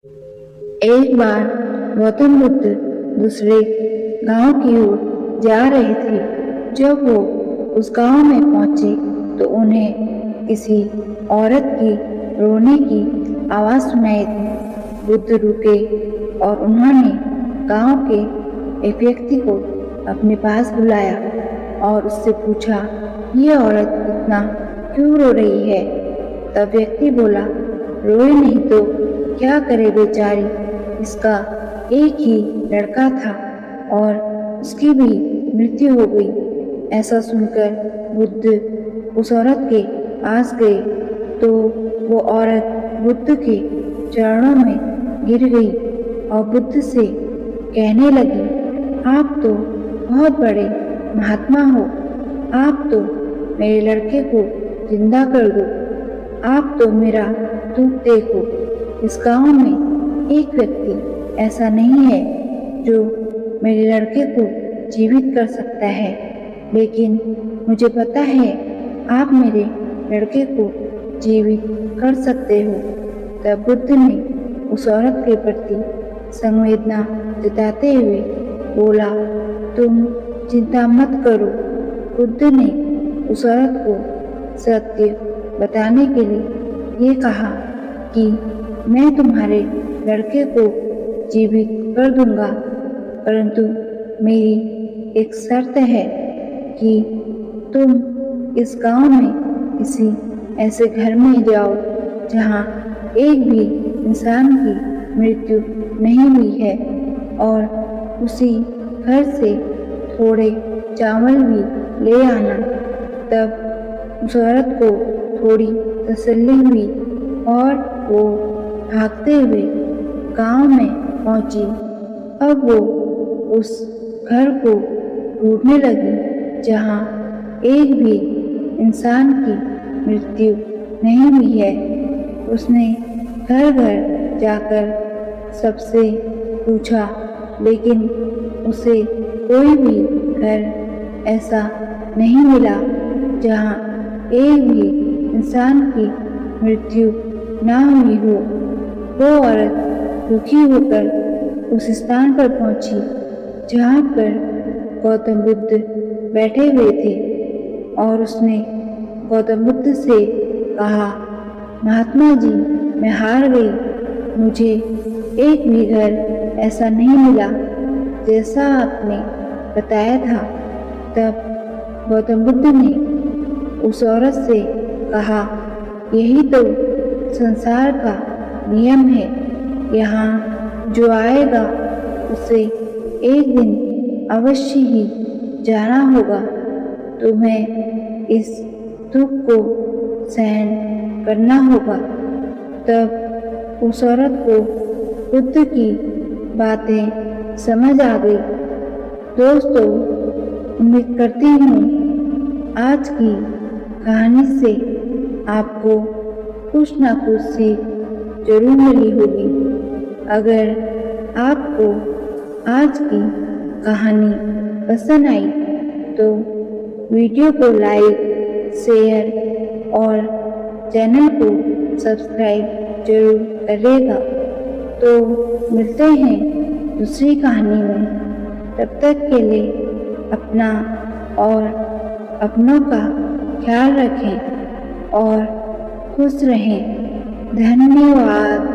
एक बार गौतम बुद्ध दूसरे गांव की ओर जा रहे थे। जब वो उस गांव में पहुंचे तो उन्हें किसी औरत की रोने की आवाज़ सुनाई दी। बुद्ध रुके और उन्होंने गांव के एक व्यक्ति को अपने पास बुलाया और उससे पूछा, ये औरत इतना क्यों रो रही है? तब व्यक्ति बोला, रोए नहीं तो क्या करे बेचारी, इसका एक ही लड़का था और उसकी भी मृत्यु हो गई। ऐसा सुनकर बुद्ध उस औरत के पास गए तो वो औरत बुद्ध के चरणों में गिर गई और बुद्ध से कहने लगी, आप तो बहुत बड़े महात्मा हो, आप तो मेरे लड़के को जिंदा कर दो, आप तो मेरा दुख देखो। इस गांव में एक व्यक्ति ऐसा नहीं है जो मेरे लड़के को जीवित कर सकता है, लेकिन मुझे पता है आप मेरे लड़के को जीवित कर सकते हो। तब बुद्ध ने उस औरत के प्रति संवेदना जताते हुए बोला, तुम चिंता मत करो। बुद्ध ने उस औरत को सत्य बताने के लिए ये कहा कि मैं तुम्हारे लड़के को जीवित कर दूंगा, परंतु मेरी एक शर्त है कि तुम इस गांव में किसी ऐसे घर में जाओ जहां एक भी इंसान की मृत्यु नहीं हुई है और उसी घर से थोड़े चावल भी ले आना। तब उस औरत को थोड़ी तसल्ली हुई और वो भागते हुए गांव में पहुंची। अब वो उस घर को ढूंढने लगी जहां एक भी इंसान की मृत्यु नहीं हुई है। उसने घर घर जाकर सबसे पूछा, लेकिन उसे कोई भी घर ऐसा नहीं मिला जहां एक भी इंसान की मृत्यु ना हुई हो। वो औरत दुखी होकर उस स्थान पर पहुंची जहां पर गौतम बुद्ध बैठे हुए थे और उसने गौतम बुद्ध से कहा, महात्मा जी, मैं हार गई, मुझे एक भी घर ऐसा नहीं मिला जैसा आपने बताया था। तब गौतम बुद्ध ने उस औरत से कहा, यही तो संसार का नियम है, यहाँ जो आएगा उसे एक दिन अवश्य ही जाना होगा। तुम्हें इस दुख को सहन करना होगा। तब उस औरत को बुद्ध की बातें समझ आ गई। दोस्तों, उम्मीद करती हूँ आज की कहानी से आपको कुछ ना कुछ सीख जरूर मिली होगी। अगर आपको आज की कहानी पसंद आई तो वीडियो को लाइक, शेयर और चैनल को सब्सक्राइब जरूर करिएगा। तो मिलते हैं दूसरी कहानी में। तब तक के लिए अपना और अपनों का ख्याल रखें और खुश रहें। धन्यवाद।